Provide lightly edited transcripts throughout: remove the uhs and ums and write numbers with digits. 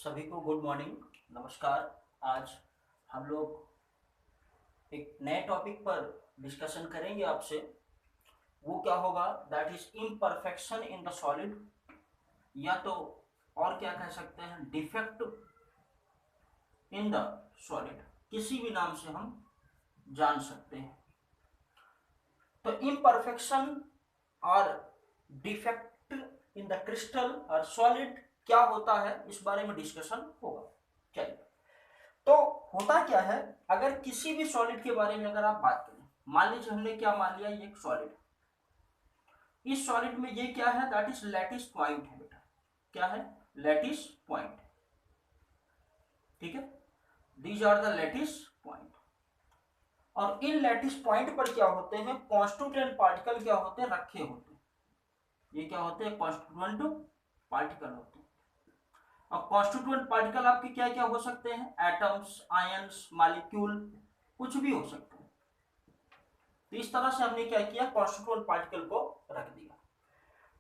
सभी को good morning, नमस्कार। आज हम लोग एक नए टॉपिक पर डिस्कशन करेंगे आपसे। वो क्या होगा? That is imperfection in the solid, या तो और क्या कह सकते हैं, डिफेक्ट इन द सॉलिड, किसी भी नाम से हम जान सकते हैं। तो इम्परफेक्शन और डिफेक्ट इन द क्रिस्टल और सॉलिड क्या होता है, इस बारे में डिस्कशन होगा। चलिए, तो होता क्या है, अगर किसी भी सॉलिड के बारे में अगर आप बात करें, मान लीजिए हमने क्या मान लिया, ये एक सॉलिड। इस सॉलिड में ये क्या है, दैट इज लैटिस पॉइंट है बेटा। क्या है? Lattice point. ठीक है, these are the lattice point. और इन लैटिस पॉइंट पर क्या होते हैं, कॉन्स्टिट्यूएंट पार्टिकल क्या होते हैं, रखे होते हैं। ये क्या होते हैं, कॉन्स्टिट्यूएंट पार्टिकल होते हैं। और कॉन्स्टिट्यूएंट पार्टिकल आपके क्या क्या हो सकते हैं, एटम्स, आयंस, मॉलिक्यूल, कुछ भी हो सकते हैं। तो इस तरह से हमने क्या किया, कॉन्स्टिट्यूएंट पार्टिकल को रख दिया।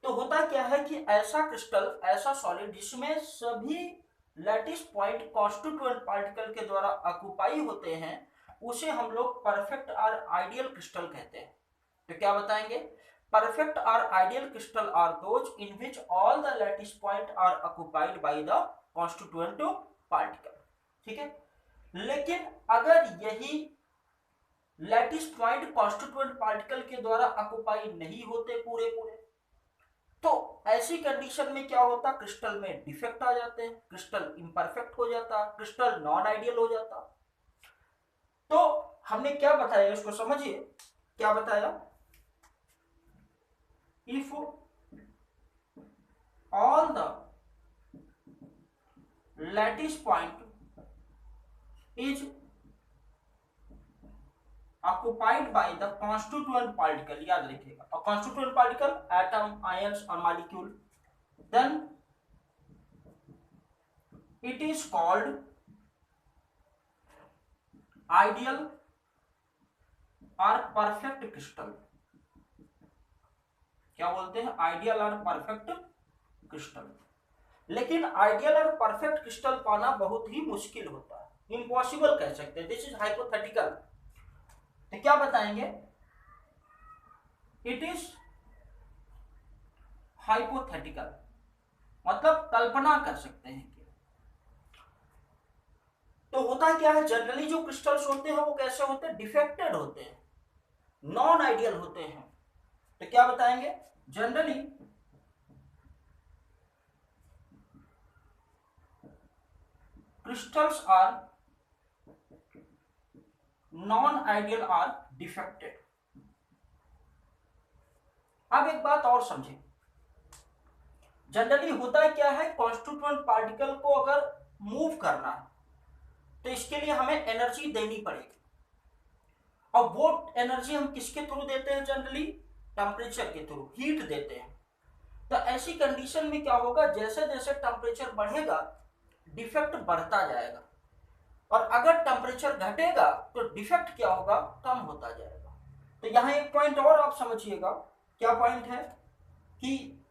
तो होता क्या है कि ऐसा क्रिस्टल, ऐसा सॉलिड जिसमें सभी लैटिस पॉइंट कॉन्स्टिट्यूएंट पार्टिकल के द्वारा ऑक्युपाई होते हैं, उसे हम लोग परफेक्ट और आइडियल क्रिस्टल कहते हैं। तो क्या बताएंगे, परफेक्ट और ideal crystal are those in which all the lattice point are occupied by the constituent particle. ठीक है, लेकिन अगर यही लैटिस पॉइंट कॉन्स्टिट्यूएंट पार्टिकल के द्वारा ऑक्युपाई नहीं होते पूरे पूरे, तो ऐसी कंडीशन में क्या होता, क्रिस्टल में डिफेक्ट आ जाते हैं, क्रिस्टल इम्परफेक्ट हो जाता, क्रिस्टल नॉन आइडियल हो जाता। तो हमने क्या बताया, इसको समझिए। क्या बताया, if all the lattice point is occupied by the constituent particle, याद रखिएगा, और constituent particle atom, ions और molecule, then it is called ideal or perfect crystal। क्या बोलते हैं, आइडियल और परफेक्ट क्रिस्टल। लेकिन आइडियल और परफेक्ट क्रिस्टल पाना बहुत ही मुश्किल होता है, इम्पॉसिबल कह सकते हैं। This is hypothetical. तो क्या बताएंगे, इट इज हाइपोथेटिकल, मतलब कल्पना कर सकते हैं कि। तो होता क्या है, जनरली जो क्रिस्टल्स होते हैं वो कैसे होते हैं, डिफेक्टेड होते हैं, नॉन आइडियल होते हैं। तो क्या बताएंगे, generally crystals are non ideal are defected. अब एक बात और समझें, जनरली होता क्या है, कॉन्स्टिट्यूएंट पार्टिकल को अगर मूव करना है तो इसके लिए हमें एनर्जी देनी पड़ेगी। और वो एनर्जी हम किसके थ्रू देते हैं, जनरली टेम्परेचर के थ्रू, हीट देते हैं। तो ऐसी कंडीशन में क्या होगा, जैसे जैसे टेम्परेचर बढ़ेगा डिफेक्ट बढ़ता जाएगा, और अगर टेम्परेचर घटेगा तो डिफेक्ट क्या होगा, कम होता जाएगा। तो यहां एक पॉइंट और आप समझिएगा। क्या पॉइंट है कि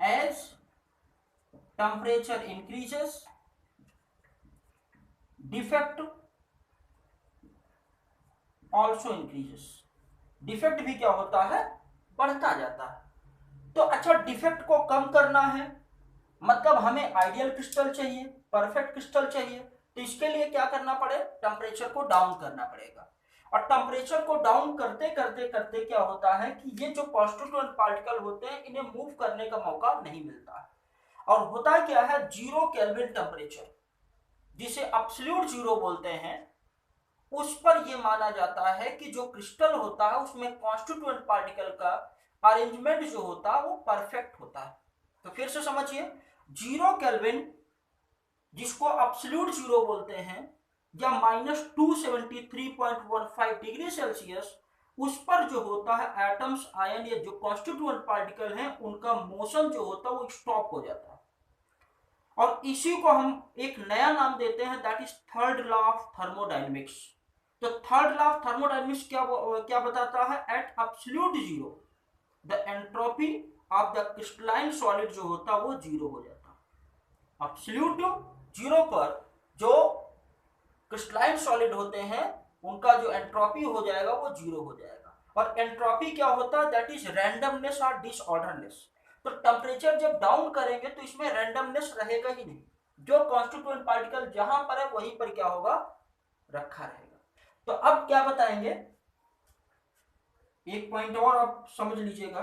as temperature increases defect also increases. Defect भी क्या होता है, बढ़ता जाता है। तो अच्छा, डिफेक्ट को कम करना है, मतलब हमें आइडियल क्रिस्टल चाहिए, परफेक्ट क्रिस्टल चाहिए। तो इसके लिए क्या करना पड़े, टेम्परेचर को डाउन करना पड़ेगा। और टेम्परेचर को डाउन करते करते करते क्या होता है कि ये जो कॉन्स्टिट्यूएंट पार्टिकल होते हैं, इन्हें मूव करने का मौका नहीं मिलता है। और होता क्या है, 0 केल्विन टेम्परेचर, जिसे एब्सोल्यूट जीरो बोलते हैं, उस पर यह माना जाता है कि जो क्रिस्टल होता है उसमें कॉन्स्टिट्यूएंट पार्टिकल का अरेंजमेंट जो होता है वो परफेक्ट होता है। तो फिर से समझिए, 0 केल्विन जिसको एब्सोल्यूट जीरो बोलते हैं, या -273.15 डिग्री सेल्सियस, उस पर जो होता है एटम्स, आयन या जो कॉन्स्टिट्यूएंट पार्टिकल हैं, उनका मोशन जो होता है वो स्टॉप हो जाता है। और इसी को हम एक नया नाम देते हैं, that is third law of thermodynamics. तो थर्ड लॉ ऑफ थर्मोडायनेमिक्स क्या क्या बताता है, at absolute zero the entropy of the crystalline solid जो होता वो जीरो हो जाता। एब्सोल्यूट जीरो पर जो क्रिस्टलाइन सॉलिड होते हैं उनका जो एंट्रोपी हो जाएगा वो जीरो हो जाएगा। और एंट्रोपी क्या होता है? दैट इज रैंडमनेस और डिसऑर्डरनेस। तो टेम्परेचर जब डाउन करेंगे तो इसमें रैंडमनेस रहेगा ही नहीं, जो कॉन्स्टिट्यूएंट पार्टिकल जहां पर है वहीं पर क्या होगा? रखा रहेगा। तो अब क्या बताएंगे, एक पॉइंट और आप समझ लीजिएगा।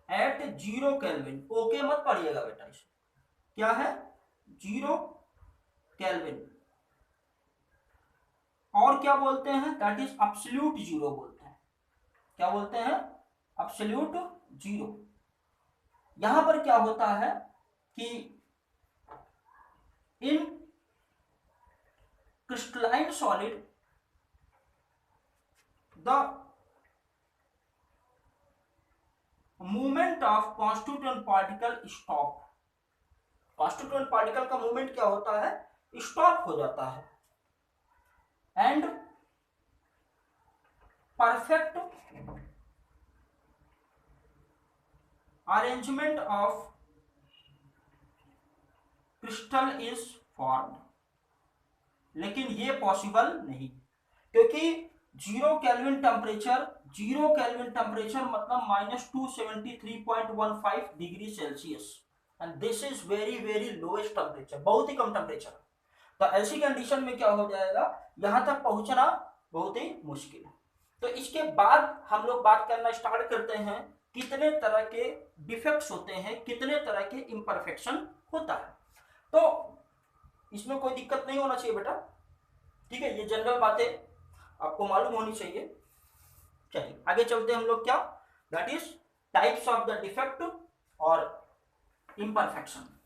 एट जीरो केल्विन, ओके मत पढ़िएगा बेटा, इसे क्या है? Zero kelvin. और क्या बोलते हैं? दैट इज एब्सोल्यूट जीरो बोलते हैं। क्या बोलते हैं? Absolute zero. यहां पर क्या होता है कि इन crystalline solid the movement of constituent particle stop. Constituent particle का मूवमेंट क्या होता है? स्टॉप हो जाता है। And perfect arrangement of crystal is formed. लेकिन ये पॉसिबल नहीं, क्योंकि जीरो केल्विन टेम्परेचर मतलब -273.15 degree Celsius, and this is very very lowest temperature, बहुत ही कम टेम्परेचर। तो ऐसी कंडीशन में क्या हो जाएगा? यहां तक पहुंचना बहुत ही मुश्किल है। तो इसके बाद हम लोग बात करना स्टार्ट करते हैं कितने तरह के डिफेक्ट्स होते हैं, कितने तरह के इम्परफेक्शन होता है। तो इसमें कोई दिक्कत नहीं होना चाहिए बेटा, ठीक है? ये जनरल बातें आपको मालूम होनी चाहिए। चलिए आगे चलते हैं हम लोग। क्या? That is types of the defect और इम्परफेक्शन।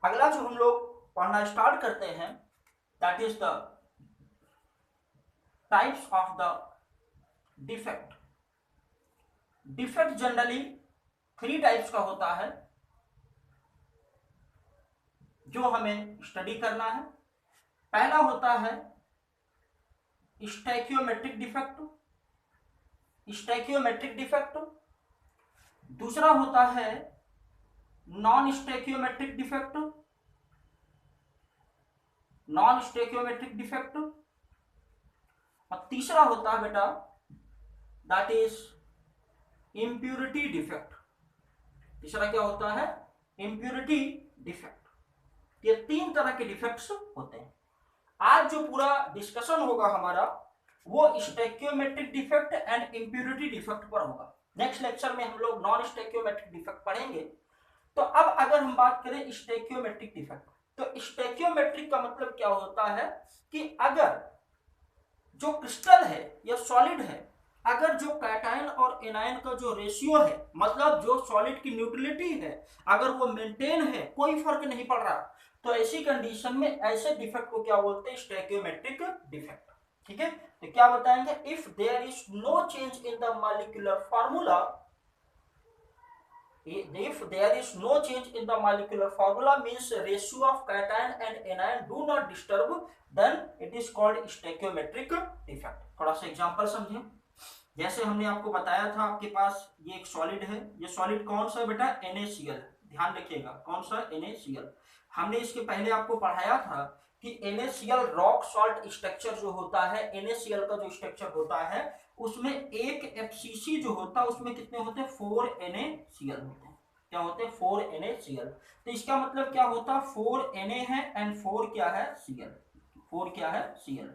अगला जो हम लोग पढ़ना स्टार्ट करते हैं that is the types of the defect. Defect generally 3 types का होता है जो हमें स्टडी करना है। पहला होता है स्टैकियोमेट्रिक डिफेक्ट, स्टैकियोमेट्रिक डिफेक्ट। दूसरा होता है नॉन स्टैकियोमेट्रिक डिफेक्ट, नॉन स्टैकियोमेट्रिक डिफेक्ट। और तीसरा होता है बेटा दैट इज इम्प्यूरिटी डिफेक्ट। तीसरा क्या होता है? Impurity defect. ये 3 तरह के डिफेक्ट्स होते हैं। आज जो पूरा डिस्कशन होगा हमारा वो स्टैकियोमेट्रिक डिफेक्ट एंड इम्प्यूरिटी डिफेक्ट पर होगा। नेक्स्ट लेक्चर में हम लोग नॉन स्टैकियोमेट्रिक डिफेक्ट पढ़ेंगे। तो अब अगर हम बात करें स्टैकियोमेट्रिक डिफेक्ट, तो स्टैकियोमेट्रिक का मतलब क्या होता है कि अगर जो क्रिस्टल है या सॉलिड है, अगर जो कैटायन और एनायन का जो रेशियो है, मतलब जो सॉलिड की न्यूट्रलिटी है, अगर वो मेंटेन है, कोई फर्क नहीं पड़ रहा, तो ऐसी कंडीशन में ऐसे डिफेक्ट को क्या बोलते हैं? Stoichiometric defect. ठीक है? तो क्या बताएंगे? If there is no change in the molecular formula, if there is no change in the molecular formula means ratio of cation and anion do not disturb, then it is called stoichiometric defect। थोड़ा सा example समझें। जैसे हमने आपको बताया था, आपके पास ये एक सॉलिड है, ये सॉलिड कौन सा है बेटा? NaCl। ध्यान रखिएगा कौन सा? NaCl। हमने इसके पहले आपको पढ़ाया था कि NaCl रॉक सॉल्ट स्ट्रक्चर जो होता है, NaCl का जो स्ट्रक्चर होता है उसमें एक FCC जो होता है उसमें कितने होते हैं? 4 NaCl होते हैं। क्या होते हैं? 4 NaCl। तो इसका मतलब क्या होता है? 4 Na है एंड 4 क्या है? Cl। 4 क्या है? Cl।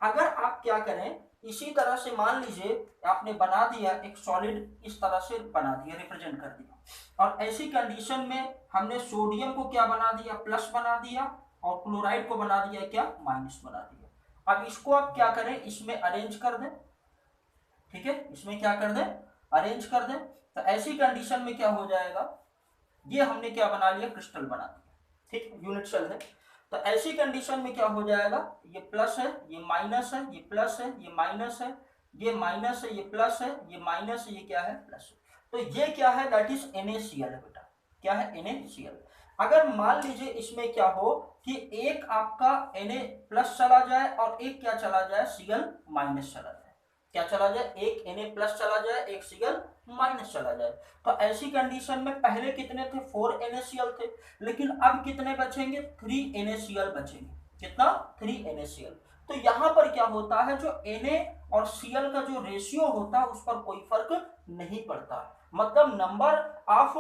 अगर आप क्या करें, इसी तरह से मान लीजिए आपने बना दिया एक सॉलिड, इस तरह से बना दिया, रिप्रेजेंट कर दिया, और ऐसी कंडीशन में हमने सोडियम को क्या बना दिया? प्लस बना दिया, और क्लोराइड को बना दिया क्या? माइनस बना दिया। अब इसको आप क्या करें? इसमें अरेंज कर दें। ठीक है? इसमें क्या कर दें? अरेंज कर दें। तो ऐसी कंडीशन में क्या हो जाएगा? ये हमने क्या बना लिया? क्रिस्टल बना दिया। ठीक, यूनिट सेल है। तो ऐसी कंडीशन में क्या हो जाएगा? ये प्लस है, ये माइनस है, ये प्लस है, ये माइनस है, ये माइनस है, ये प्लस है, ये माइनस है, ये क्या है? प्लस। तो ये क्या है? दैट इज NaCl है बेटा। क्या है, NaCl। अगर मान लीजिए इसमें क्या हो कि एक आपका Na+ चला जाए और एक क्या चला जाए, Cl- चला जाए, क्या चला जाए, एक Na+ चला जाए, एक Cl- चला जाए, तो ऐसी कंडीशन में पहले कितने थे, 4 NaCl थे, लेकिन अब कितने बचेंगे, 3 NaCl बचेंगे। कितना, 3 NaCl। तो यहां पर क्या होता है, जो Na और Cl का जो रेशियो होता है उस पर कोई फर्क नहीं पड़ता, मतलब number of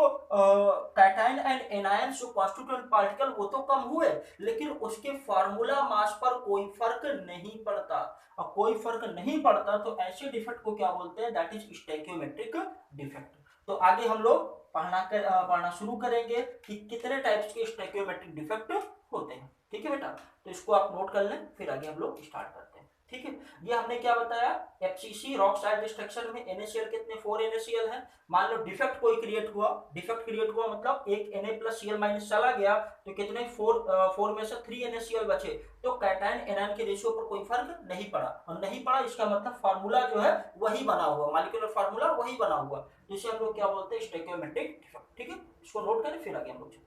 cation and anion जो कॉन्स्टिट्यूएंट पार्टिकल वो तो कम हुए, लेकिन उसके फार्मूला मास पर कोई फर्क नहीं पड़ता, और कोई फर्क नहीं पड़ता तो ऐसे डिफेक्ट को क्या बोलते हैं, दैट इज स्टोइकियोमेट्रिक डिफेक्ट। तो आगे हम लोग पढ़ना शुरू करेंगे कि कितने टाइप्स के स्टोइकियोमेट्रिक डिफेक्ट होते हैं। ठीक है बेटा, तो इसको आप नोट कर लें, फिर आगे हम लोग स्टार्ट करते हैं। ठीक है, ये हमने क्या बताया, FCC रॉक साइड डिस्ट्रक्शन में NaCl कितने, 4 NaCl है। मान लो डिफेक्ट कोई क्रिएट हुआ, डिफेक्ट क्रिएट हुआ मतलब एक Na+Cl- चला गया, तो कितने, 4 में से 3 NaCl बचे, तो कैटायन एनायन के रेशियो पर कोई फर्क नहीं पड़ा, और नहीं पड़ा इसका मतलब फार्मूला जो है वही बना हुआ, मॉलिक्यूलर फार्मूला वही बना हुआ, जिसे हम लोग क्या बोलते हैं, स्टोइकियोमेट्रिक डिफेक्ट। ठीक है, इसको नोट करें, फिर आगे हम लोग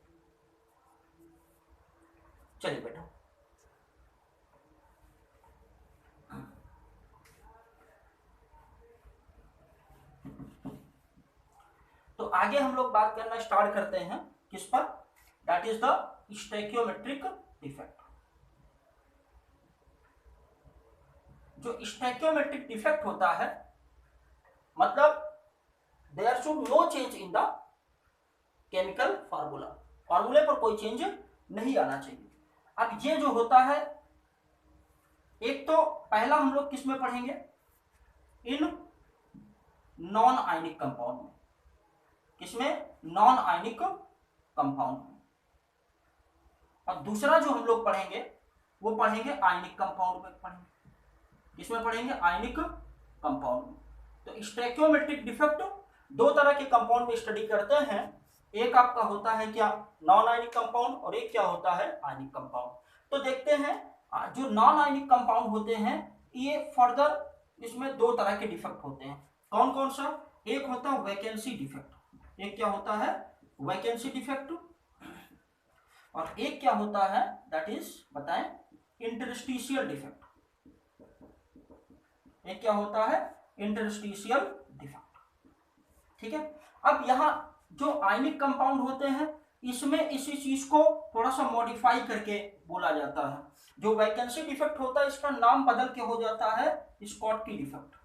चलिए बेटा। तो आगे हम लोग बात करना स्टार्ट करते हैं किस पर, that is the stoichiometric defect. जो स्टोइकियोमेट्रिक डिफेक्ट होता है मतलब there should no change in the chemical formula, फार्मूले पर कोई चेंज नहीं आना चाहिए। अब ये जो होता है, एक तो पहला हम लोग किस में पढ़ेंगे, इन नॉन आयनिक कंपाउंड में, किसमें, नॉन आयनिक कंपाउंड में, और दूसरा जो हम लोग पढ़ेंगे वो पढ़ेंगे आयनिक कंपाउंड में पढ़ेंगे, किसमें पढ़ेंगे, आयनिक कंपाउंड में। तो स्टोइकियोमेट्रिक डिफेक्ट दो तरह के कंपाउंड में स्टडी करते हैं, एक आपका होता है क्या, नॉन आयनिक कंपाउंड, और एक क्या होता है, आयनिक कंपाउंड। तो देखते हैं जो नॉन आयनिक कंपाउंड होते हैं ये फर्दर इसमें दो तरह के डिफेक्ट होते हैं, कौन कौन सा, एक होता है वैकेंसी डिफेक्ट, एक क्या होता है, वैकेंसी डिफेक्ट, और एक क्या होता है, दैट इज बताएं, इंटरस्टिशियल डिफेक्ट। एक क्या होता है, इंटरस्टिशियल डिफेक्ट। ठीक है, अब यहां जो आयनिक कंपाउंड होते हैं इसमें इसी चीज को थोड़ा सा मॉडिफाई करके बोला जाता है। जो वैकेंसी डिफेक्ट होता है इसका नाम बदल के हो जाता है स्कॉटकी डिफेक्ट,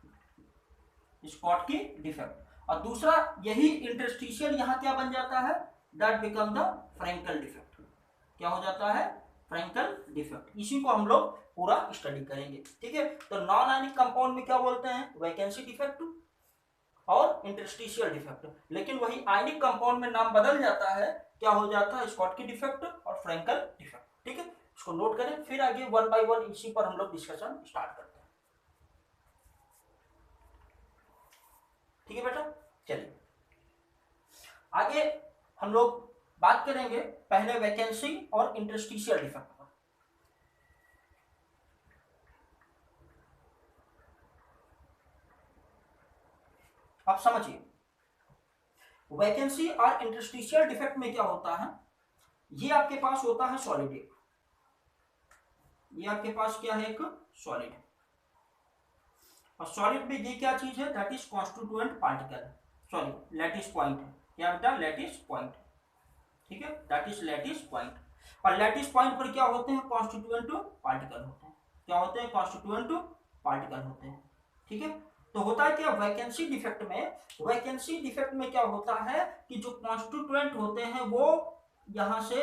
स्कॉटकी डिफेक्ट, और दूसरा यही इंटरस्टिशियल यहां क्या बन जाता है, that become the Frenkel defect. क्या हो जाता है, फ्रैंकल डिफेक्ट। इसी को हम लोग पूरा स्टडी करेंगे। ठीक है, तो नॉन आयनिक कंपाउंड में क्या बोलते हैं, वैकेंसी डिफेक्ट और इंटरस्टिशियल डिफेक्ट, लेकिन वही आयनिक कंपाउंड में नाम बदल जाता है, क्या हो जाता है, स्कॉटकी डिफेक्ट और फ्रैंकल डिफेक्ट। ठीक है, इसको नोट करें, फिर आगे वन बाय वन इसी पर हम लोग डिस्कशन स्टार्ट करते हैं। ठीक है बेटा, चलिए आगे हम लोग बात करेंगे पहले वैकेंसी और इंटरस्टिशियल डिफेक्ट पर। आप समझिए, वैकेंसी और इंटरस्टिशियल डिफेक्ट में क्या होता है, ये आपके पास होता है सॉलिड, ये आपके पास क्या है, एक सॉलिड, और सॉलिड में ये क्या चीज है, that is constituent particle, sorry lattice point है, क्या बेटा, लैटिस पॉइंट। ठीक है, दैट इज लैटिस पॉइंट, और लैटिस पॉइंट पर क्या होते हैं, कॉन्स्टिट्यूएंट पार्टिकल होते हैं, क्या होते हैं, कॉन्स्टिट्यूएंट पार्टिकल होते हैं। ठीक है, तो होता है क्या, वैकेंसी डिफेक्ट में, वैकेंसी डिफेक्ट में क्या होता है कि जो कॉन्स्टिट्यूएंट होते हैं वो यहां से,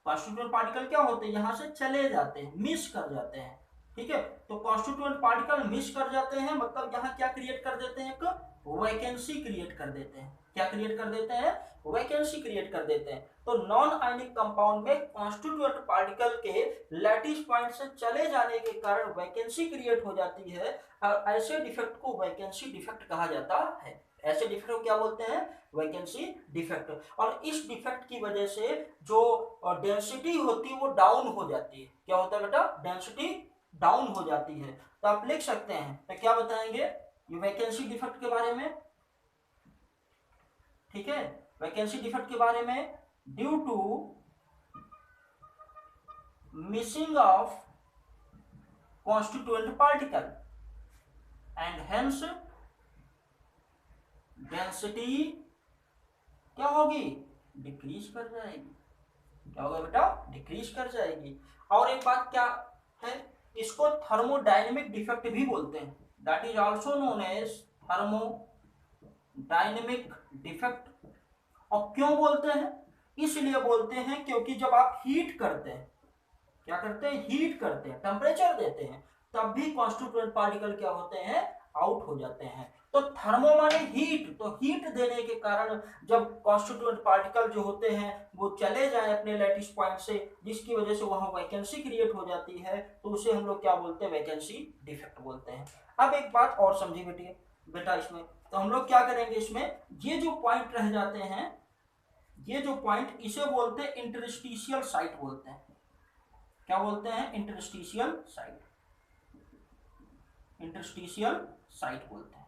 कॉन्स्टिट्यूएंट पार्टिकल क्या होते हैं, यहां से चले जाते हैं, मिस कर जाते हैं। ठीक है, तो कॉन्स्टिट्यूएंट पार्टिकल मिस कर जाते हैं मतलब यहाँ क्या क्रिएट कर देते हैं, एक वैकेंसी क्रिएट कर देते हैं, क्या क्रिएट कर देते हैं, वैकेंसी क्रिएट कर देते हैं। तो नॉन आयनिक कंपाउंड में कॉन्स्टिट्यूएंट पार्टिकल के लैटिस पॉइंट से चले जाने के कारण वैकेंसी क्रिएट हो जाती है, और ऐसे डिफेक्ट को वैकेंसी डिफेक्ट कहा जाता है। ऐसे डिफेक्ट को क्या बोलते हैं, वैकेंसी डिफेक्ट। और इस डिफेक्ट की वजह से जो डेंसिटी होती है वो डाउन हो जाती है, क्या होता है बेटा, डेंसिटी डाउन हो जाती है। तो आप लिख सकते हैं, तो क्या बताएंगे ये वैकेंसी डिफेक्ट के बारे में। ठीक है, वैकेंसी डिफेक्ट के बारे में, due to missing of constituent particle and hence density क्या होगी, डिक्रीज कर जाएगी। क्या होगा बेटा, डिक्रीज कर जाएगी। और एक बात क्या है, इसको थर्मोडायनेमिक डिफेक्ट भी बोलते हैं, that is also known as thermodynamic defect. और क्यों बोलते हैं, इसलिए बोलते हैं क्योंकि जब आप हीट करते हैं, क्या करते हैं, हीट करते हैं, टेम्परेचर देते हैं, तब भी कॉन्स्टिट्यूएंट पार्टिकल क्या होते हैं, आउट हो जाते हैं। तो थर्मो माने हीट, तो हीट देने के कारण जब कॉन्स्टिट्यूएंट पार्टिकल जो होते हैं वो चले जाएं अपने लैटिस पॉइंट से, जिसकी वजह से वहां वैकेंसी क्रिएट हो जाती है, तो उसे हम लोग क्या बोलते हैं, वैकेंसी डिफेक्ट बोलते हैं। अब एक बात और समझिए बेटा इसमें, तो हम लोग क्या करेंगे, इसमें ये जो पॉइंट रह जाते हैं, ये जो पॉइंट, इसे बोलते हैं इंटरस्टिशियल साइट बोलते हैं। क्या बोलते हैं, इंटरस्टिशियल साइट, इंटरस्टिशियल साइट बोलते हैं।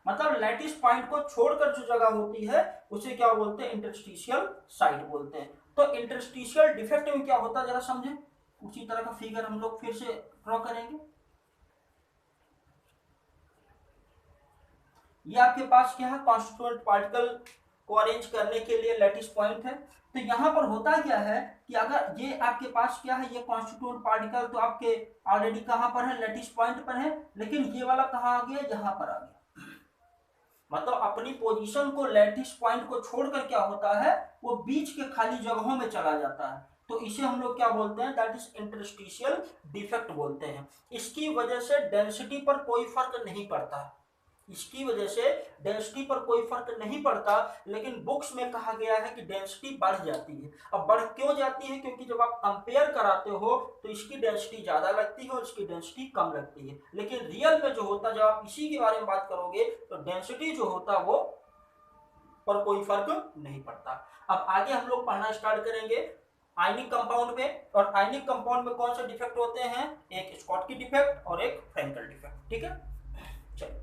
मतलब लैटिस पॉइंट को छोड़कर जो जगह होती है उसे क्या बोलते हैं, इंटरस्टिशियल साइट बोलते हैं। तो इंटरस्टिशियल डिफेक्ट में क्या होता है जरा समझे, उसी तरह का फिगर हम लोग फिर से ड्रॉ करेंगे। ये आपके पास क्या है, कॉन्स्टिट्यूएंट पार्टिकल को अरेंज करने के लिए लैटिस पॉइंट है। तो यहां पर होता क्या है कि अगर ये आपके पास क्या है, ये कॉन्स्टिट्यूएंट पार्टिकल तो आपके ऑलरेडी कहां पर है, लैटिस पॉइंट पर है, लेकिन ये वाला कहां आ गया, यहां पर आ गया। मतलब अपनी पोजीशन को लैटिस पॉइंट को छोड़कर क्या होता है, वो बीच के खाली जगहों में चला जाता है। तो इसे हम लोग क्या बोलते हैं, दैट इज इंटरस्टिशियल डिफेक्ट बोलते हैं। इसकी वजह से डेंसिटी पर कोई फर्क नहीं पड़ता है, इसकी वजह से डेंसिटी पर कोई फर्क नहीं पड़ता, लेकिन बुक्स में कहा गया है कि डेंसिटी बढ़ जाती है। अब बढ़ क्यों जाती है, क्योंकि जब आप कंपेयर कराते हो तो इसकी डेंसिटी ज्यादा लगती है और इसकी डेंसिटी कम लगती है, लेकिन रियल में जो होता है, जब आप इसी के बारे में बात करोगे तो डेंसिटी जो होता है वो पर कोई फर्क नहीं पड़ता। अब आगे हम लोग पढ़ना स्टार्ट करेंगे आयनिक कंपाउंड में, और आयनिक कंपाउंड में कौन से डिफेक्ट होते हैं, एक स्कॉटकी डिफेक्ट और एक फ्रेंकल डिफेक्ट। ठीक है, चलिए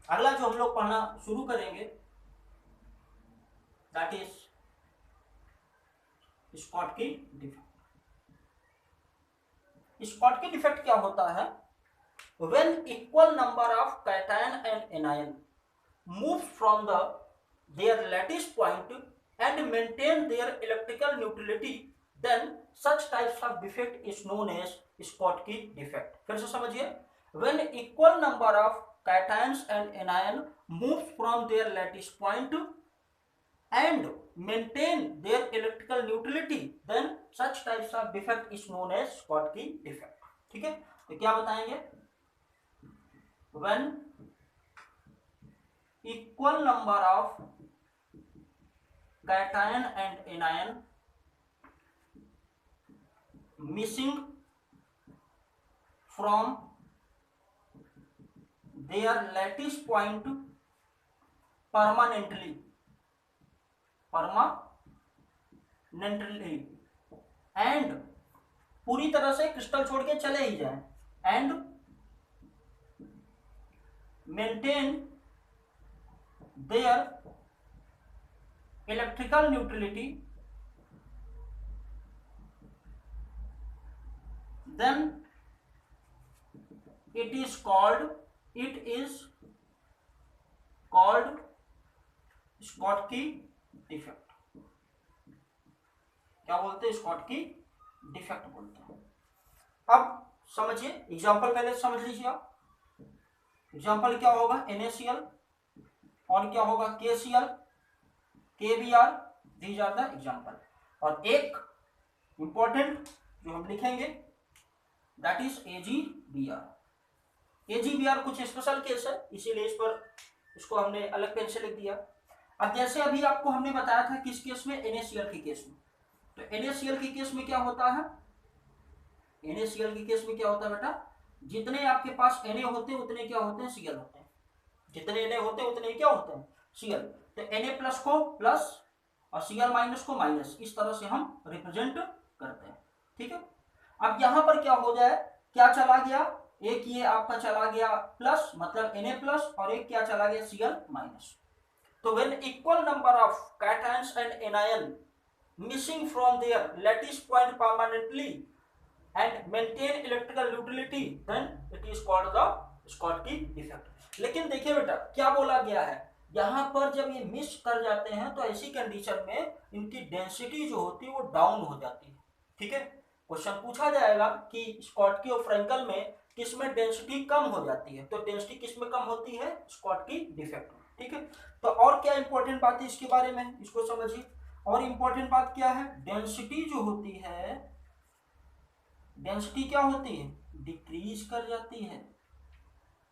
अगला जो हम लोग पढ़ना शुरू करेंगे that is Schottky defect. Schottky defect क्या होता है, when equal number of cation and anion move from their lattice point and maintain their electrical neutrality, then such types of defect is known as Schottky defect। फिर से समझिए, when equal number of cations and anion move from their lattice point and maintain their electrical neutrality, then such types of defect is known as Schottky defect। ठीक है, तो क्या बताएंगे, when equal number of cation and anion missing from their lattice point permanently and पूरी तरह से crystal छोड़ के चले ही जाएं, and maintain their electrical neutrality, then it is called Schottky defect। क्या बोलते हैं, स्कॉटकी डिफेक्ट बोलते हैं। अब समझिए एग्जांपल पहले समझ लीजिए आप, एग्जांपल क्या होगा, NaCl और क्या होगा, KCl, KBr, these are the example. और एक इंपॉर्टेंट जो हम लिखेंगे दैट इज AgBr। AgBr कुछ स्पेशल केस है, इसीलिए इस पर इसको हमने अलग पेन से लिख दिया। अब जैसे अभी आपको हमने बताया था किस केस में, NaCl के केस में, तो NaCl के केस में क्या होता है, NaCl के केस में क्या होता है बेटा, जितने आपके पास Na होते हैं उतने क्या होते हैं, Cl होते हैं, जितने Na होते हैं उतने क्या होते हैं, Cl। तो Na प्लस को प्लस और Cl माइनस को माइनस, इस तरह से हम रिप्रेजेंट करते हैं। ठीक है, अब यहां पर क्या हो जाए, क्या चला गया, एक ये आपका चला गया प्लस मतलब Na प्लस, और एक क्या चला गया Cl माइनस। तो when equal number of cations and anion missing from their lattice point permanently and maintain electrical utility, then it is called the Schottky effect. लेकिन देखिए बेटा क्या बोला गया है, यहाँ पर जब ये मिस कर जाते हैं तो ऐसी कंडीशन में इनकी डेंसिटी जो होती है वो डाउन हो जाती है। ठीक है, क्वेश्चन पूछा जाएगा कि स्कॉटकी और फ्रेंकल में किसमें डेंसिटी कम हो जाती है, तो डेंसिटी किसमें कम होती है, स्कॉटकी डिफेक्ट में। ठीक है, तो और क्या इंपॉर्टेंट बात है इसके बारे में, इसको समझिए। और इंपॉर्टेंट बात क्या है, डेंसिटी जो होती है, डेंसिटी क्या होती है, डिक्रीज कर जाती है।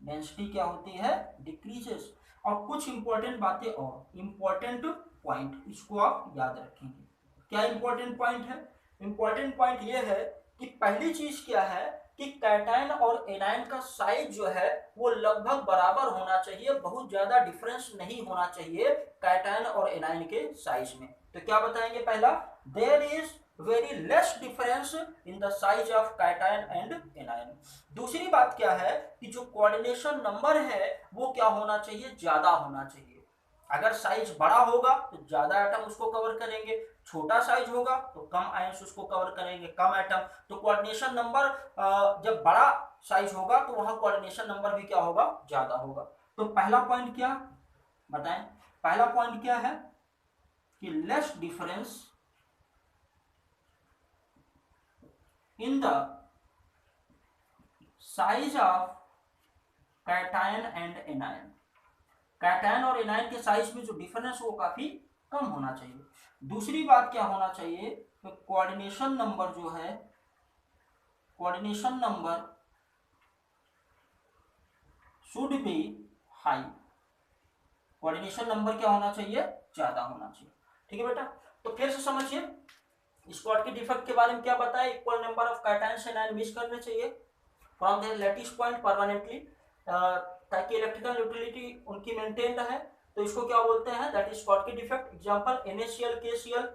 डेंसिटी क्या होती है, डिक्रीजेस। और कुछ इंपॉर्टेंट बातें और इंपॉर्टेंट पॉइंट, इसको आप याद रखेंगे। क्या इंपॉर्टेंट पॉइंट है, इंपॉर्टेंट पॉइंट ये है कि पहली चीज क्या है कि कैटायन और एनायन का साइज जो है वो लगभग बराबर होना चाहिए, बहुत ज्यादा डिफरेंस नहीं होना चाहिए कैटायन और एनायन के साइज में। तो क्या बताएंगे, पहला there is very less difference in the size of cation and anion. दूसरी बात क्या है कि जो कोऑर्डिनेशन नंबर है वो क्या होना चाहिए, ज्यादा होना चाहिए। अगर साइज बड़ा होगा तो ज्यादा एटम उसको कवर करेंगे, छोटा साइज होगा तो कम आयंस उसको कवर करेंगे, कम एटम। तो कोऑर्डिनेशन नंबर जब बड़ा साइज होगा तो वहां कोऑर्डिनेशन नंबर भी क्या होगा, ज्यादा होगा। तो पहला पॉइंट क्या बताएं, पहला पॉइंट क्या है कि less difference in the size of cation and anion। Cation और एनायन के साइज में जो डिफरेंस वो काफी कम होना चाहिए। दूसरी बात क्या होना चाहिए, तो कोऑर्डिनेशन नंबर जो है, coordination number should be high. Coordination number क्या होना चाहिए, ज्यादा होना चाहिए। ठीक है बेटा, तो फिर से समझिए स्कॉटकी डिफेक्ट के बारे में क्या बताया, equal number of cations and ion miss करने चाहिए from their lattice point permanently, ताकि इलेक्ट्रिकल यूटिलिटी उनकी मेंटेन रहे। तो इसको क्या बोलते हैं, that is Schottky defect. Example NaCl, KCl,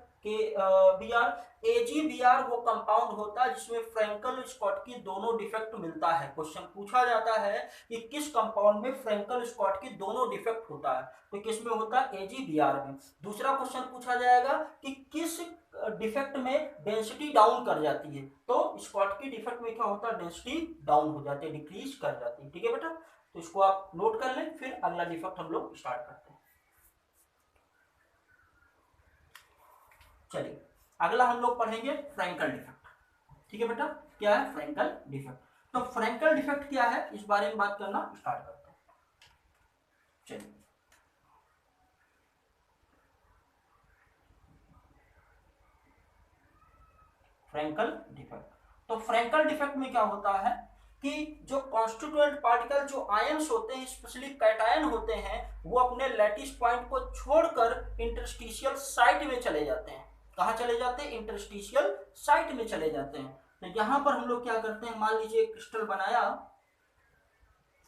Br। AgBr वो कंपाउंड होता है जिसमें फ्रैंकल स्कॉटकी दोनों डिफेक्ट मिलता है। क्वेश्चन पूछा जाता है कि किस कंपाउंड में फ्रैंकल स्कॉटकी दोनों डिफेक्ट होता है, तो किस में होता है, AgBr में। दूसरा क्वेश्चन पूछा जाएगा कि किस डिफेक्ट में डेंसिटी डाउन कर जाती है, तो स्कॉटकी डिफेक्ट में क्या होता है, डेंसिटी डाउन हो जाती है, डिक्रीज कर जाती है। ठीक है बेटा, तो इसको आप नोट कर लें, फिर अगला डिफेक्ट हम लोग स्टार्ट करते हैं। चलिए अगला हम लोग पढ़ेंगे फ्रैंकल डिफेक्ट। ठीक है बेटा, क्या है फ्रैंकल डिफेक्ट। तो फ्रैंकल डिफेक्ट क्या है इस बारे में बात करना स्टार्ट करते हैं। चलिए फ्रैंकल डिफेक्ट, तो फ्रैंकल डिफेक्ट में क्या होता है कि जो कॉन्स्टिट्यूएंट पार्टिकल जो आयंस होते हैं, स्पेशली कैटायन होते हैं, वो अपने लैटिस पॉइंट को छोड़कर इंटरस्टिशियल साइट में चले जाते हैं। कहाँ चले जाते हैं, इंटरस्टिशियल साइट में चले जाते हैं। तो यहां पर हम लोग क्या करते हैं, मान लीजिए क्रिस्टल बनाया,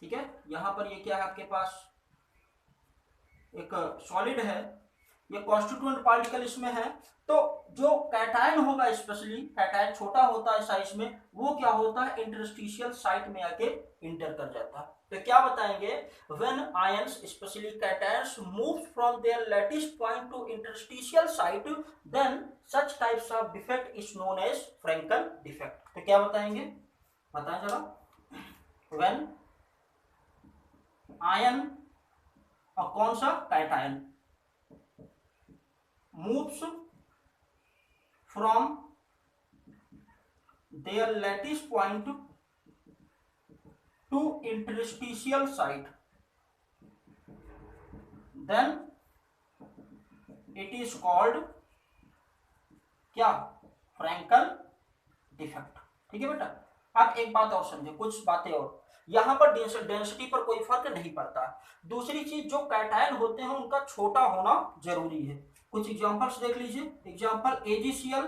ठीक है, यहां पर ये क्या है आपके पास एक सॉलिड है, ये कॉन्स्टिट्यूएंट पार्टिकल इसमें है। तो जो कैटायन होगा, स्पेशली कैटायन छोटा होता है साइज में, वो क्या होता है, इंटरस्टिशियल साइट में आके इंटर कर जाता है। तो क्या बताएंगे, when ions specially cations move from their lattice point to interstitial site, then such types of defect is known as Frenkel defect. तो क्या बताएंगे, बताएं जरा, व्हेन आयन और कौन सा cation moves from their lattice point to interstitial site, then it is called क्या, Frenkel defect. ठीक है बेटा, आप एक बात और समझे, कुछ बातें और, यहां पर डेंसिटी पर कोई फर्क नहीं पड़ता। दूसरी चीज, जो कैटायन होते हैं उनका छोटा होना जरूरी है। कुछ एग्जांपल्स देख लीजिए, एग्जांपल AgCl,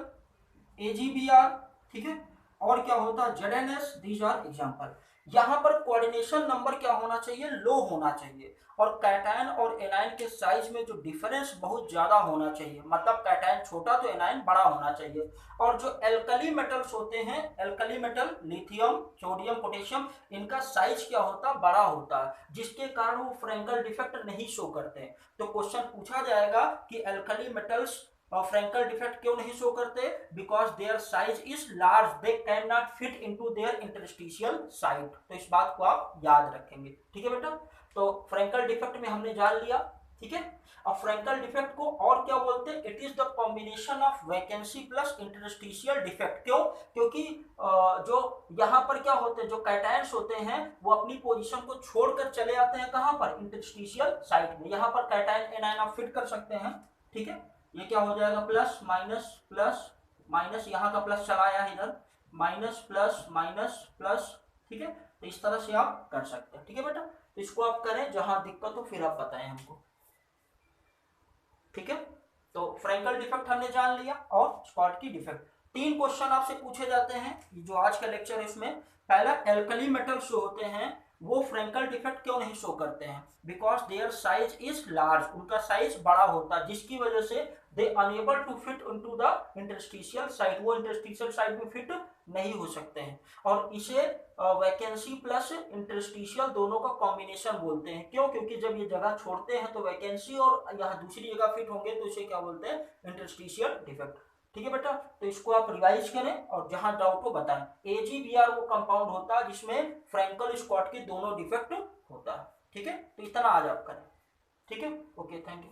AgBr, ठीक है, और क्या होता है ZnS, दीज आर एग्जांपल। यहाँ पर कोऑर्डिनेशन नंबर क्या होना चाहिए, लो होना चाहिए, और कैटायन और एनायन के साइज में जो डिफरेंस बहुत ज्यादा होना चाहिए, मतलब कैटायन छोटा तो एनायन बड़ा होना चाहिए। और जो एल्कली मेटल्स होते हैं, alkali metal lithium, sodium, potassium, इनका साइज क्या होता है, बड़ा होता है, जिसके कारण वो फ्रेंकल डिफेक्ट नहीं शो करते। तो क्वेश्चन पूछा जाएगा कि एल्कली मेटल्स और फ्रेंकल डिफेक्ट क्यों नहीं शो करते, because their size is large, they can not fit into their interstitial site. तो इस बात को आप याद रखेंगे, ठीक है बेटा। तो फ्रेंकल डिफेक्ट में हमने जान लिया, ठीक है। अब फ्रेंकल डिफेक्ट को और क्या बोलते हैं, it is the combination of vacancy plus interstitial defect. क्यों, क्योंकि जो यहाँ पर क्या होते हैं, जो कैटायंस होते हैं वो अपनी पोजीशन को छोड़कर चले आते हैं कहाँ पर, इंटरस्टिशियल साइट में। यहाँ पर कैटायन एनायन आप फिट कर सकते हैं, ठीक है। ये क्या हो जाएगा, प्लस माइनस, यहाँ का प्लस चला आया इधर, माइनस प्लस, ठीक है। तो इस तरह से आप कर सकते हैं, ठीक है बेटा। तो इसको आप करें, जहां दिक्कत हो फिर आप बताएं हमको, ठीक है। तो फ्रेंकल डिफेक्ट हमने जान लिया और स्कॉटकी डिफेक्ट। 3 क्वेश्चन आपसे पूछे जाते हैं जो आज का लेक्चर है इसमें। पहला, एल्कली मेटल्स जो होते हैं वो फ्रेंकल डिफेक्ट क्यों नहीं शो करते हैं, because their size is large, उनका साइज बड़ा होता है, जिसकी वजह से they unable to fit into the interstitial site, वो इंटरस्टिशियल साइट में फिट नहीं हो सकते हैं। और इसे वैकेंसी प्लस इंटरस्टिशियल दोनों का कॉम्बिनेशन बोलते हैं। क्यों, क्योंकि जब ये जगह छोड़ते हैं तो वैकेंसी और यहाँ दूसरी जगह फिट होंगे, तो इसे क्या बोलते हैं, इंटरस्टिशियल डिफेक्ट, ठीक है बेटा। तो इसको आप रिवाइज करें और जहां डाउट हो बताएं। AgBr वो कंपाउंड होता है जिसमें फ्रेंकल स्कॉट के दोनों डिफेक्ट होता है, ठीक है। तो इतना आज आप करें, ठीक है। Okay, thank you.